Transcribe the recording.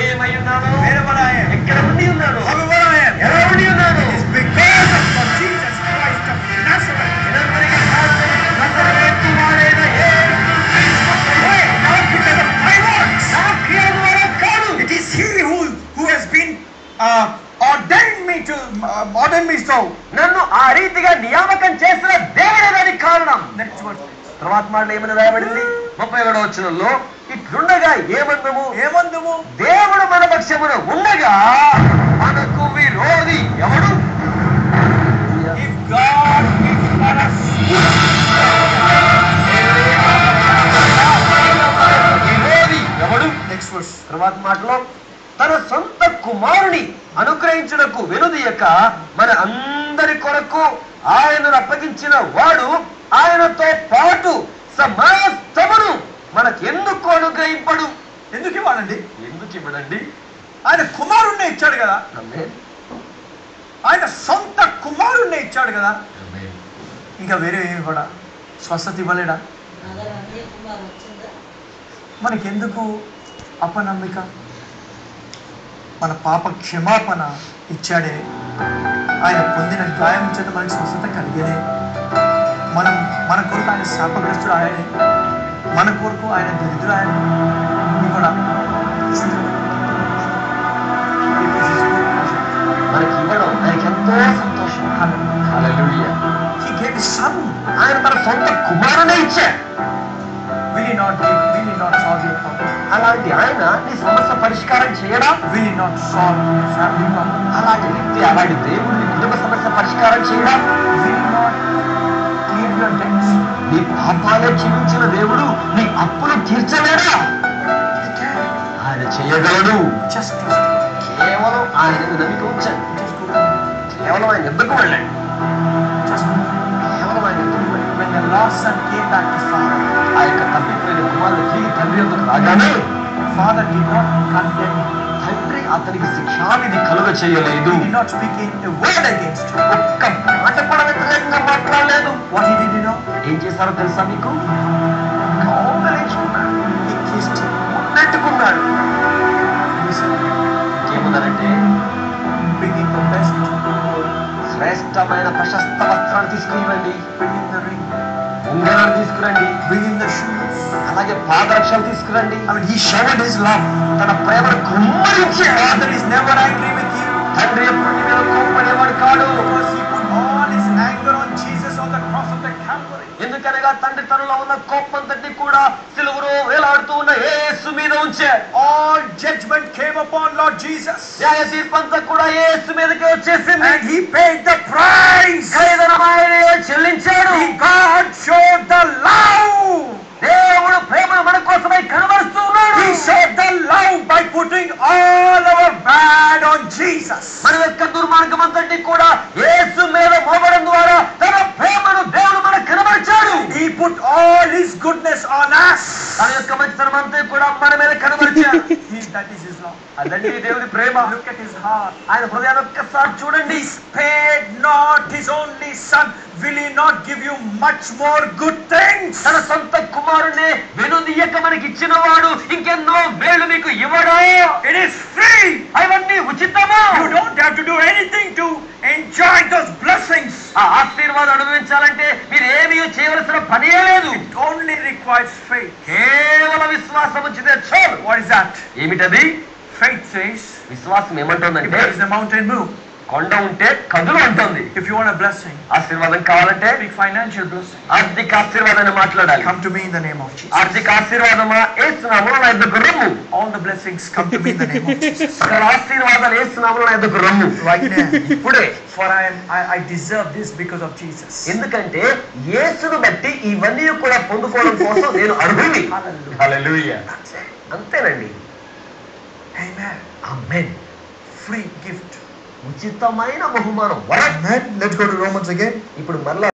ఏమై ఉన్నాను, ఎక్కడ ఉండి ఉన్నాను, ఎలా ఉండి ఉన్నాను. నన్ను ఆ రీతిగా నియామకం చేసిన దేవుడే దానికి కారణం. తర్వాత మాటలు ఏమని రాయబడింది 31వ వచనంలో, ఇట్లుండగా ఏమందుము దేవుడు మన పక్షమున ఉండగా మనకు విరోధి ఎవడు? విరోధి ఎవడు? తర్వాత మాటలో, తన సొంత కుమారుని అనుగ్రహించుటకు వెనుదీయక మన అందరి కొరకు ఆయనను అప్పగించిన వాడు ఆయనతో పాటు సమస్తమును మనకెందుకు అనుగ్రహింపడు? ఎందుకు ఇవ్వాలండి? ఎందుకు ఇవ్వడండి? ఆయన కుమారుణ్ణి ఇచ్చాడు కదా, ఆయన సొంత కుమారుణ్ణి ఇచ్చాడు కదా, ఇంకా వేరే ఏమి ఇవ్వడా? స్వస్థత ఇవ్వలేడా? మనకెందుకు అపనమ్మిక? మన పాప క్షమాపణ ఇచ్చాడే, ఆయన పొందిన గాయం చేత మనకి స్వస్థత కలిగేదే. మన కొరకు ఆయన శాపగ్రస్తుడు ఆయనే, మన కొరకు ఆయన దరిద్రుడు ఆయన. కూడా మనకి ఇవ్వడం ఆయనకి ఎంతో సంతోషం. హల్లెలూయా. He gave his son. ఆయన తన సొంత కుమారునే ఇచ్చాడు. Will he not solve your problem? అలాంటి ఆయన నీ సమస్య పరిష్కారం చేయడా? Will he not solve your family problem? అలాంటి వ్యక్తి, అలాంటి దేవుడు నీ కుటుంబ సమస్య పరిష్కారం చేయడా? Will he not clear your debts? నీ పాపాలే క్షమించిన దేవుడు నీ అప్పులు తీర్చలేడా? He can. ఆయన చేయగలడు. Just trust him. కేవలం ఆయన నమ్మిక ఉంచండి. Just go to him. కేవలం ఆయన ఎద్దకు వెళ్ళండి. Just go to him. కేవలం ఆయన ఎద్దకు వెళ్ళండి. When the lost son came back to father, ఆ యొక్క తప్పిపోయిన కుమారుడు తిరిగి తండ్రి వద్దకు రాగానే father did not condemn him. తండ్రి అతనికి శిక్షావిధి కలుగ చేయలేదు. He did not speak a word against him. ఒక్క మాట కూడా వ్యతిరేకంగా మాట్లాడలేదు. What he did, you know? ఏం చేశారో తెలుసా మీకు? కౌగలించుకున్నాడు. He kissed him. మున్నెట్టుకున్నాడు. Listen, ఏమన్నారంటే, bring him the best, శ్రేష్టమైన ప్రశస్త వస్త్రాన్ని తీసుకురండి, bring him the ring, ఉంగరాన్ని తీసుకురండి, bring him the shoes. అలాగే పాదరక్షలు తీసుకురండి. I mean, he showered his love. తన ప్రేమను కుమ్మరించాడు. Father is never angry with you, తండ్రి ఎప్పుడు నీ మీద కోప్పడేవాడు కాడు. because he put all his anger on Jesus on the cross of the Calvary. ఎందుకనగా తండ్రి తనలో ఉన్న కోపంతటి కూడా సిలువలో వేలాడుతూ ఉన్న యేసు మీద ఉంచాడు. All judgment came upon Lord Jesus, న్యాయ తీర్పంతా కూడా యేసు మీదకి వచ్చేసింది. and he paid the price. ఖరీదైన ఆయనే చెల్లించాడు. God showed the love. దేవుడు ప్రేమను మన కోసమై కనబరుస్తూ ఉన్నాడు. He showed the love by putting all our bad on Jesus. మన యొక్క దుర్మార్గం అంతటి కూడా యేసు మీద మోపడం ద్వారా తన ప్రేమను దేవుడు మనకు కనబరిచాడు. He put all his goodness on us. తన యొక్క మంచితనం అంతా కూడా మన మీద కనబరిచాడు. That is his love. అదండి దేవుడి ప్రేమ. Look at his heart. ఆయన హృదయాన్ని ఒక్కసారి చూడండి. He spared not his only son. Will he not give you much more good things? తన సొంత కుమారుణ్ణి వెనుదీయక మనకి ఇచ్చిన వాడు ఇంకెన్నో మేలు మీకు ఇవ్వడా? It is free. అవన్నీ ఉచితమా? You don't have to do anything to enjoy those blessings. ఆ ఆశీర్వాదం అనుభవించాలంటే మీరు ఏమీ చేయవలసిన పనే లేదు. It only requires faith. కేవలం విశ్వాసం ఉంచితే చాలు. What is that? ఏమిటది? Faith says, విశ్వాసం if ఏమంటుందంటే, there is a mountain, move. కొండ ఉంటే కదులు అంటుంది. If you want a blessing, ఆశీర్వాదం కావాలంటే big financial blessing, ఆర్థిక ఆశీర్వాదాన్ని మాట్లాడాలి. come to me in the name of Jesus. ఆర్థిక ఆశీర్వాదమా యేసు నామములో నా యొద్దకు రమ్ము. All the blessings come to me in the name of Jesus. సకల ఆశీర్వాదాలు యేసు నామములో నా యొద్దకు రమ్ము. Right now. ఇప్పుడే. For I deserve this because of Jesus. ఎందుకంటే యేసును బట్టి ఇవన్నీ కూడా పొందుకోవడం కోసం నేను అర్హుని. హల్లెలూయా. అంతేనండి. Amen. ఆమేన్. Free gift. ఉచితమైన బహుమానం. వరం. Amen. Let's go to Romans again. ఇప్పుడు మరలా